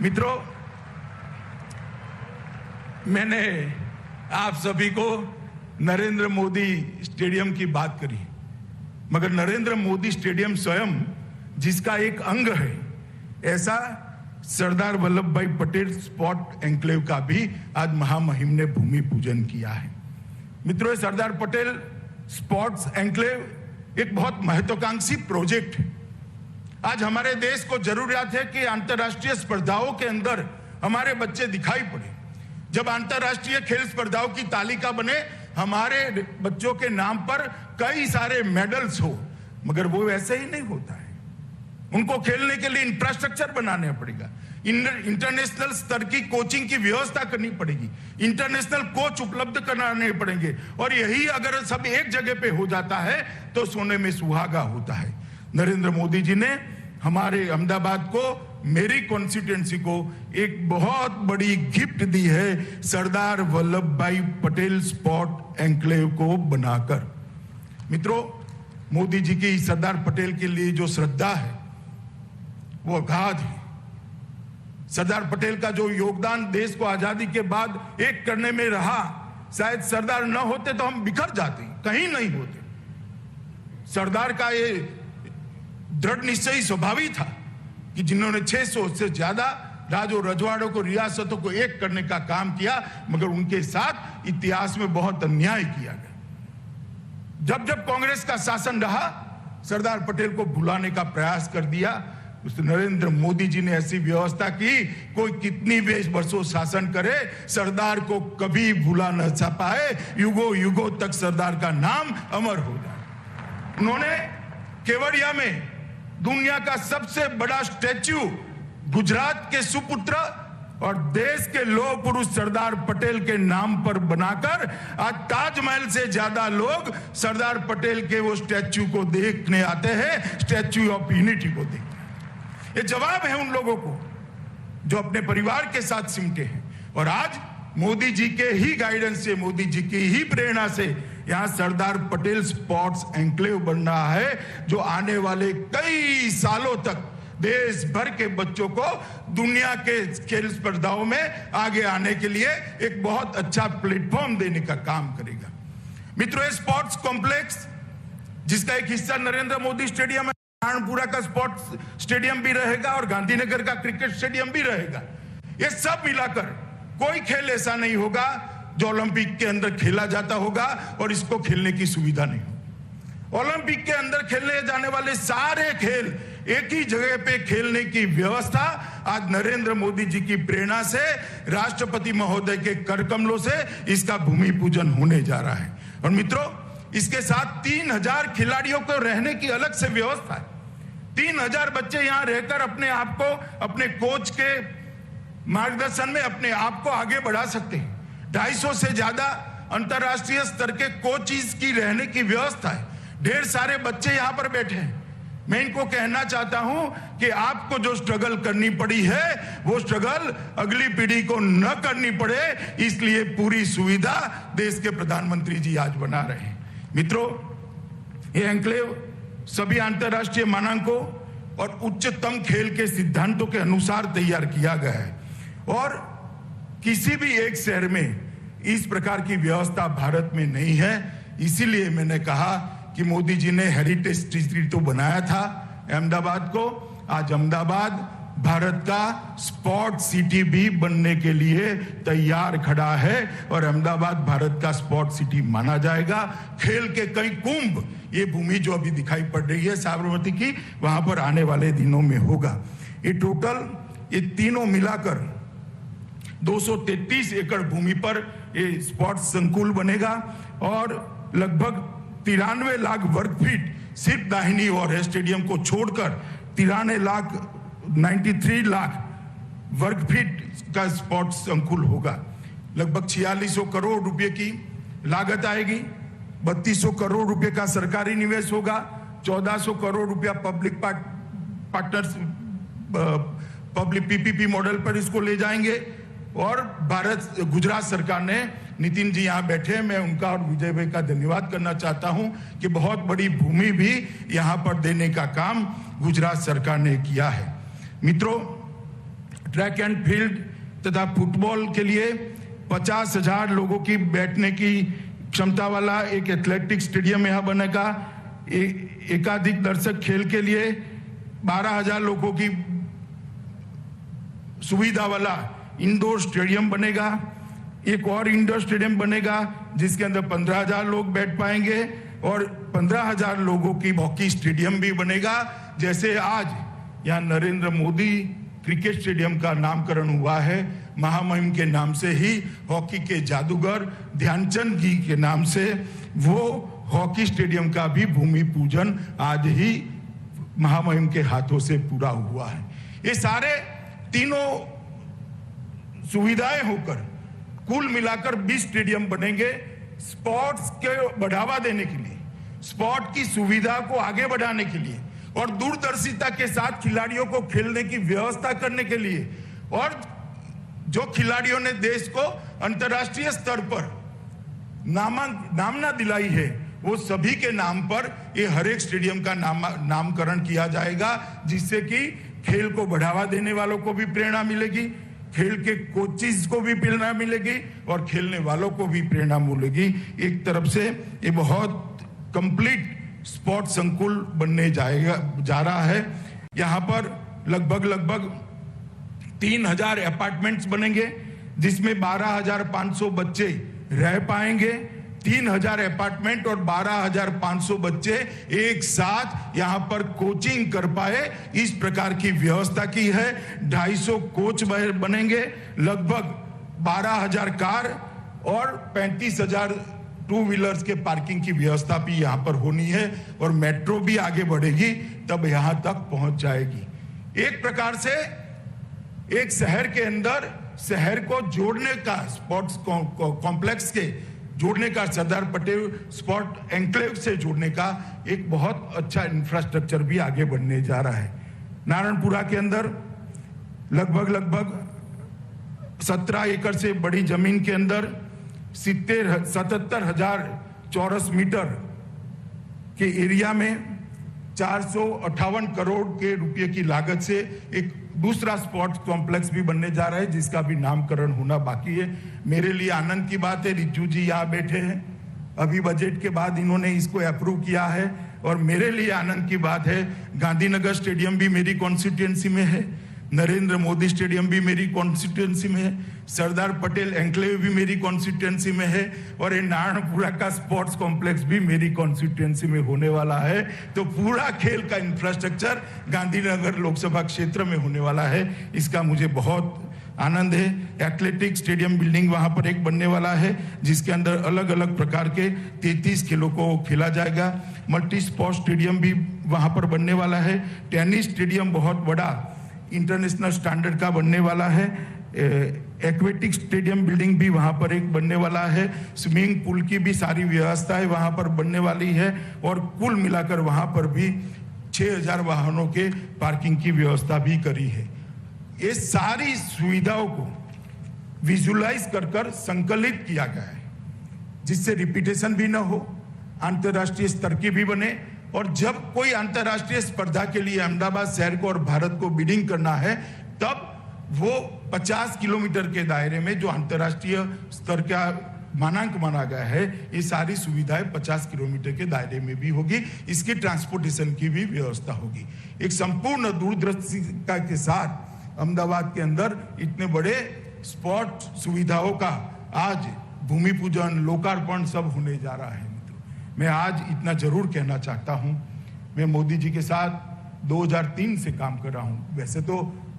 मित्रों, मैंने आप सभी को नरेंद्र मोदी स्टेडियम की बात करी, मगर नरेंद्र मोदी स्टेडियम स्वयं जिसका एक अंग है, ऐसा सरदार वल्लभ भाई पटेल स्पोर्ट एन्क्लेव का भी आज महामहिम ने भूमि पूजन किया है। मित्रों, सरदार पटेल स्पोर्ट्स एन्क्लेव एक बहुत महत्वाकांक्षी प्रोजेक्ट है। आज हमारे देश को जरूरत है कि अंतर्राष्ट्रीय स्पर्धाओं के अंदर हमारे बच्चे दिखाई पड़े। जब अंतर्राष्ट्रीय खेल स्पर्धाओं की तालिका बने, हमारे बच्चों के नाम पर कई सारे मेडल्स हो, मगर वो वैसे ही नहीं होता है। उनको खेलने के लिए इंफ्रास्ट्रक्चर बनाना पड़ेगा, इंटरनेशनल स्तर की कोचिंग की व्यवस्था करनी पड़ेगी, इंटरनेशनल कोच उपलब्ध कराने पड़ेंगे, और यही अगर सब एक जगह पे हो जाता है तो सोने में सुहागा होता है। नरेंद्र मोदी जी ने हमारे अहमदाबाद को, मेरी कॉन्स्टिट्यूएंसी को एक बहुत बड़ी गिफ्ट दी है, सरदार वल्लभ भाई पटेल स्पोर्ट एन्क्लेव को बनाकर। मित्रों, मोदी जी की सरदार पटेल के लिए जो श्रद्धा है वो अगाध है। सरदार पटेल का जो योगदान देश को आजादी के बाद एक करने में रहा, शायद सरदार न होते तो हम बिखर जाते, कहीं नहीं होते। सरदार का ये दृढ़ निश्चयी स्वभाव ही था कि जिन्होंने 600 से ज्यादा राजों रजवाड़ों को, रियासतों को एक करने का काम किया, मगर उनके साथ इतिहास में बहुत अन्याय किया गया। जब जब कांग्रेस का शासन रहा, सरदार पटेल को भुलाने का प्रयास कर दिया। उस नरेंद्र मोदी जी ने ऐसी व्यवस्था की, कोई कितनी वर्षों शासन करे, सरदार को कभी भुला न पाए, युगों युगों तक सरदार का नाम अमर हो जाए। उन्होंने केवड़िया में दुनिया का सबसे बड़ा स्टैच्यू गुजरात के सुपुत्र और देश के लौह पुरुष सरदार पटेल के नाम पर बनाकर आज ताजमहल से ज्यादा लोग सरदार पटेल के वो स्टैच्यू को देखने आते हैं, स्टैच्यू ऑफ यूनिटी को देखते हैं। ये जवाब है उन लोगों को जो अपने परिवार के साथ सिमटे हैं, और आज मोदी जी के ही गाइडेंस से, मोदी जी की ही प्रेरणा से यहां सरदार पटेल स्पोर्ट्स एन्क्लेव बन रहा है, जो आने वाले कई सालों तक देश भर के बच्चों को दुनिया के खेल स्पर्धाओं में आगे आने के लिए एक बहुत अच्छा प्लेटफॉर्म देने का काम करेगा। मित्रों, स्पोर्ट्स कॉम्प्लेक्स जिसका एक हिस्सा नरेंद्र मोदी स्टेडियम है, कानपुरा का स्पोर्ट्स स्टेडियम भी रहेगा और गांधीनगर का क्रिकेट स्टेडियम भी रहेगा। ये सब मिलाकर कोई खेल ऐसा नहीं होगा जो ओलंपिक के अंदर खेला जाता होगा और इसको खेलने की सुविधा नहीं होगी। ओलंपिक के अंदर खेलने जाने वाले सारे खेल एक ही जगह पे खेलने की व्यवस्था आज नरेंद्र मोदी जी की प्रेरणा से, राष्ट्रपति महोदय के कर कमलों से इसका भूमि पूजन होने जा रहा है। और मित्रों, इसके साथ 3000 खिलाड़ियों को रहने की अलग से व्यवस्था है। 3000 बच्चे यहां रहकर अपने आप को, अपने कोच के मार्गदर्शन में अपने आप को आगे बढ़ा सकते हैं। 250 से ज्यादा अंतरराष्ट्रीय स्तर के कोचेस की रहने की व्यवस्था है। ढेर सारे बच्चे यहां पर बैठे हैं। मैं इनको कहना चाहता हूं कि आपको जो स्ट्रगल करनी पड़ी है, वो स्ट्रगल अगली पीढ़ी को न करनी पड़े, इसलिए पूरी सुविधा देश के प्रधानमंत्री जी आज बना रहे हैं। मित्रों, ये एन्क्लेव सभी अंतरराष्ट्रीय मानकों और उच्चतम खेल के सिद्धांतों के अनुसार तैयार किया गया है, और किसी भी एक शहर में इस प्रकार की व्यवस्था भारत में नहीं है। इसीलिए मैंने कहा कि मोदी जी ने हेरिटेज सिटी तो बनाया था अहमदाबाद को, आज अहमदाबाद भारत का स्पोर्ट सिटी भी बनने के लिए तैयार खड़ा है, और अहमदाबाद भारत का स्पोर्ट सिटी माना जाएगा। खेल के कई कुंभ, ये भूमि जो अभी दिखाई पड़ रही है साबरमती की, वहां पर आने वाले दिनों में होगा। ये टोटल, ये तीनों मिलाकर 233 एकड़ भूमि पर ये स्पोर्ट्स संकुल बनेगा, और लगभग 93 लाख वर्ग फीट सिर्फ दाहिनी ओर है स्टेडियम को छोड़कर, 93 लाख वर्ग फीट का स्पोर्ट्स संकुल होगा। लगभग 4600 करोड़ रुपए की लागत आएगी, 3200 करोड़ रुपए का सरकारी निवेश होगा, 1400 करोड़ रुपया public partners public PPP model पर इसको ले जाएंगे। और गुजरात सरकार ने, नितिन जी यहाँ बैठे, मैं उनका और विजय भाई का धन्यवाद करना चाहता हूं कि बहुत बड़ी भूमि भी यहाँ पर देने का काम गुजरात सरकार ने किया है। मित्रों, ट्रैक एंड फील्ड तथा फुटबॉल के लिए 50,000 लोगों की बैठने की क्षमता वाला एक एथलेटिक स्टेडियम यहाँ बनेगा। एकाधिक दर्शक खेल के लिए 12,000 लोगों की सुविधा वाला इंडोर स्टेडियम बनेगा। एक और इंडोर स्टेडियम बनेगा जिसके अंदर 15,000 लोग बैठ पाएंगे और 15,000 लोगों की हॉकी स्टेडियम भी बनेगा। जैसे आज यहाँ नरेंद्र मोदी क्रिकेट स्टेडियम का नामकरण हुआ है, महामहिम के नाम से ही हॉकी के जादूगर ध्यानचंद जी के नाम से वो हॉकी स्टेडियम का भी भूमि पूजन आज ही महामहिम के हाथों से पूरा हुआ है। ये सारे तीनों सुविधाएं होकर कुल मिलाकर 20 स्टेडियम बनेंगे स्पोर्ट्स के बढ़ावा देने के लिए, स्पोर्ट की सुविधा को आगे बढ़ाने के लिए और दूरदर्शिता के साथ खिलाड़ियों को खेलने की व्यवस्था करने के लिए, और जो खिलाड़ियों ने देश को अंतर्राष्ट्रीय स्तर पर नामना दिलाई है वो सभी के नाम पर ये हर एक स्टेडियम का नामकरण किया जाएगा, जिससे कि खेल को बढ़ावा देने वालों को भी प्रेरणा मिलेगी, खेल के कोचिज को भी प्रेरणा मिलेगी और खेलने वालों को भी प्रेरणा मिलेगी। एक तरफ से ये बहुत कंप्लीट स्पोर्ट संकुल बनने जा रहा है। यहाँ पर लगभग 3,000 अपार्टमेंट्स बनेंगे जिसमें 12,500 बच्चे रह पाएंगे। 3,000 अपार्टमेंट और 12,500 बच्चे एक साथ यहाँ पर कोचिंग कर पाए, इस प्रकार की व्यवस्था की है। 250 कोच बनेंगे, लगभग 12,000 कार और 35,000 टू व्हीलर्स के पार्किंग की व्यवस्था भी यहाँ पर होनी है और मेट्रो भी आगे बढ़ेगी तब यहाँ तक पहुंच जाएगी। एक प्रकार से एक शहर के अंदर शहर को जोड़ने का, स्पोर्ट्स कॉम्प्लेक्स के जोड़ने का, सरदार पटेल स्पोर्ट एन्क्लेव से जोड़ने का एक बहुत अच्छा इंफ्रास्ट्रक्चर भी आगे बढ़ने जा रहा है। नारायणपुरा के अंदर लगभग 17 एकड़ से बड़ी जमीन के अंदर 77,000 चौरस मीटर के एरिया में 458 करोड़ के रुपए की लागत से एक दूसरा स्पोर्ट्स कॉम्प्लेक्स भी बनने जा रहा है जिसका भी नामकरण होना बाकी है। मेरे लिए आनंद की बात है, रिज्जू जी यहाँ बैठे हैं, अभी बजट के बाद इन्होंने इसको अप्रूव किया है और मेरे लिए आनंद की बात है गांधीनगर स्टेडियम भी मेरी कॉन्स्टिट्यूएंसी में है, नरेंद्र मोदी स्टेडियम भी मेरी कॉन्स्टिट्यूएंसी में है, सरदार पटेल एन्क्लेव भी मेरी कॉन्स्टिट्यूएंसी में है और ये नारायणपुरा का स्पोर्ट्स कॉम्प्लेक्स भी मेरी कॉन्स्टिट्यूएंसी में होने वाला है। तो पूरा खेल का इंफ्रास्ट्रक्चर गांधीनगर लोकसभा क्षेत्र में होने वाला है, इसका मुझे बहुत आनंद है। एथलेटिक स्टेडियम बिल्डिंग वहां पर एक बनने वाला है जिसके अंदर अलग अलग प्रकार के 33 खेलों को खेला जाएगा। मल्टी स्पोर्ट्स स्टेडियम भी वहां पर बनने वाला है। टेनिस स्टेडियम बहुत बड़ा इंटरनेशनल स्टैंडर्ड का बनने वाला है। एक्वेटिक स्टेडियम बिल्डिंग भी वहां पर एक बनने वाला है। स्विमिंग पूल की भी सारी व्यवस्थाएं वहां पर बनने वाली है और कुल मिलाकर वहां पर भी 6,000 वाहनों के पार्किंग की व्यवस्था भी करी है। ये सारी सुविधाओं को विजुलाइज कर संकलित किया गया है जिससे रिपीटेशन भी न हो, अंतर्राष्ट्रीय स्तर की भी बने और जब कोई अंतर्राष्ट्रीय स्पर्धा के लिए अहमदाबाद शहर को और भारत को बिडिंग करना है तब वो 50 किलोमीटर के दायरे में जो अंतर्राष्ट्रीय स्तर का मानांक माना गया है, ये सारी सुविधाएं 50 किलोमीटर के दायरे में भी होगी। इसकी ट्रांसपोर्टेशन की भी व्यवस्था होगी। एक संपूर्ण दूरदर्शिता के साथ अहमदाबाद के अंदर इतने बड़े स्पोर्ट सुविधाओं का आज भूमि पूजन, लोकार्पण सब होने जा रहा है। मैं आज इतना जरूर कहना चाहता हूं, मैं मोदी जी के साथ 2003 से काम कर रहा हूं, वैसे तो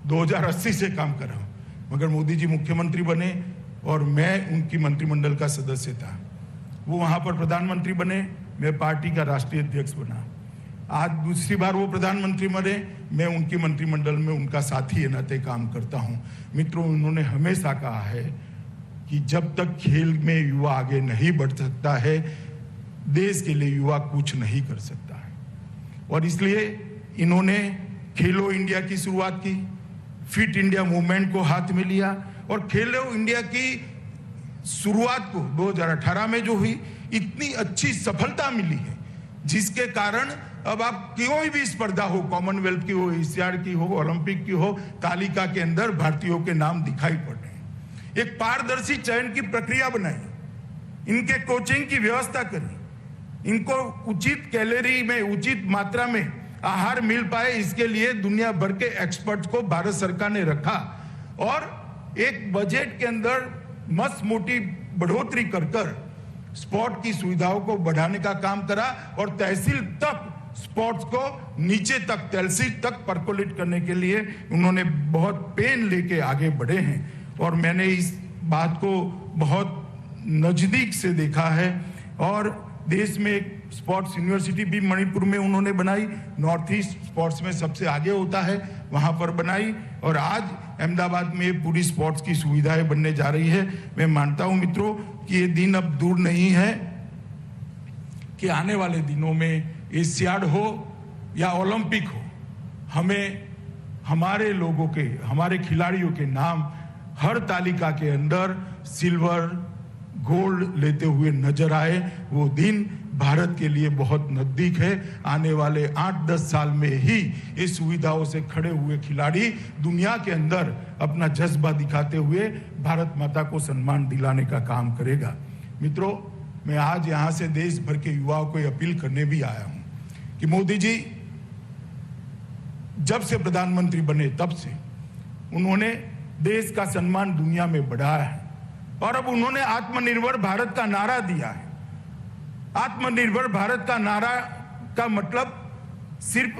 2080 से काम कर रहा हूं, मगर मोदी जी मुख्यमंत्री बने और मैं उनकी मंत्रिमंडल का सदस्य था। वो वहां पर प्रधानमंत्री बने, मैं पार्टी का राष्ट्रीय अध्यक्ष बना। आज दूसरी बार वो प्रधानमंत्री बने, मैं उनकी मंत्रिमंडल में उनका साथी नाते काम करता हूं। मित्रों, उन्होंने हमेशा कहा है कि जब तक खेल में युवा आगे नहीं बढ़ सकता है, देश के लिए युवा कुछ नहीं कर सकता है। और इसलिए इन्होंने खेलो इंडिया की शुरुआत की, फिट इंडिया मूवमेंट को हाथ में लिया और खेलो इंडिया की शुरुआत को 2018 में जो हुई, इतनी अच्छी सफलता मिली है जिसके कारण अब आप कोई भी स्पर्धा हो, कॉमनवेल्थ की हो, एशियाड की हो, ओलंपिक की हो, तालिका के अंदर भारतीयों के नाम दिखाई पड़ रहे हैं। एक पारदर्शी चयन की प्रक्रिया बनाई, इनके कोचिंग की व्यवस्था करी, इनको उचित कैलोरी में, उचित मात्रा में आहार मिल पाए, इसके लिए दुनिया भर के एक्सपर्ट्स को भारत सरकार ने रखा और एक बजट के अंदर मस्त मोटी बढ़ोतरी कर स्पोर्ट की सुविधाओं को बढ़ाने का काम करा और तहसील तक स्पोर्ट्स को नीचे तक, तहसील तक परकोलेट करने के लिए उन्होंने बहुत पेन लेके आगे बढ़े हैं और मैंने इस बात को बहुत नजदीक से देखा है। और देश में एक स्पोर्ट्स यूनिवर्सिटी भी मणिपुर में उन्होंने बनाई, नॉर्थ ईस्ट स्पोर्ट्स में सबसे आगे होता है, वहां पर बनाई और आज अहमदाबाद में पूरी स्पोर्ट्स की सुविधाएं बनने जा रही है। मैं मानता हूं मित्रों कि ये दिन अब दूर नहीं है कि आने वाले दिनों में एशियाड हो या ओलंपिक हो, हमें हमारे लोगों के, हमारे खिलाड़ियों के नाम हर तालिका के अंदर सिल्वर, गोल्ड लेते हुए नजर आए। वो दिन भारत के लिए बहुत नजदीक है। आने वाले 8-10 साल में ही इस सुविधाओं से खड़े हुए खिलाड़ी दुनिया के अंदर अपना जज्बा दिखाते हुए भारत माता को सम्मान दिलाने का काम करेगा। मित्रों, मैं आज यहां से देश भर के युवाओं को अपील करने भी आया हूं कि मोदी जी जब से प्रधानमंत्री बने तब से उन्होंने देश का सम्मान दुनिया में बढ़ाया है और अब उन्होंने आत्मनिर्भर भारत का नारा दिया है। आत्मनिर्भर भारत का नारा का मतलब सिर्फ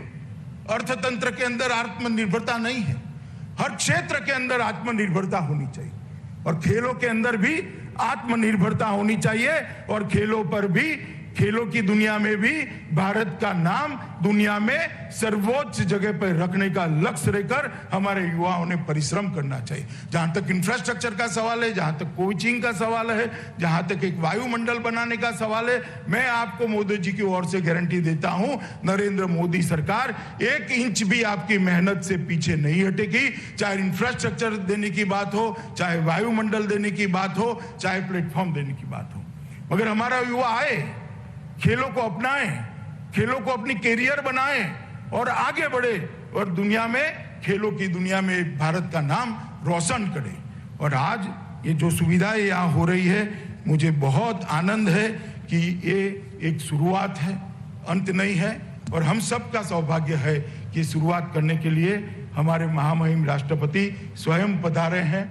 अर्थतंत्र के अंदर आत्मनिर्भरता नहीं है, हर क्षेत्र के अंदर आत्मनिर्भरता होनी चाहिए और खेलों के अंदर भी आत्मनिर्भरता होनी चाहिए और खेलों पर भी, खेलों की दुनिया में भी भारत का नाम दुनिया में सर्वोच्च जगह पर रखने का लक्ष्य लेकर हमारे युवाओं ने परिश्रम करना चाहिए। जहां तक इंफ्रास्ट्रक्चर का सवाल है, जहां तक कोचिंग का सवाल है, जहां तक एक वायुमंडल बनाने का सवाल है, मैं आपको मोदी जी की ओर से गारंटी देता हूं, नरेंद्र मोदी सरकार 1 इंच भी आपकी मेहनत से पीछे नहीं हटेगी। चाहे इंफ्रास्ट्रक्चर देने की बात हो, चाहे वायुमंडल देने की बात हो, चाहे प्लेटफॉर्म देने की बात हो, मगर हमारा युवा आए, खेलों को अपनाएं, खेलों को अपनी कैरियर बनाएं और आगे बढ़े और दुनिया में, खेलों की दुनिया में भारत का नाम रोशन करे। और आज ये जो सुविधाएं यहाँ हो रही है, मुझे बहुत आनंद है कि ये एक शुरुआत है, अंत नहीं है और हम सबका सौभाग्य है कि शुरुआत करने के लिए हमारे महामहिम राष्ट्रपति स्वयं पधारे हैं।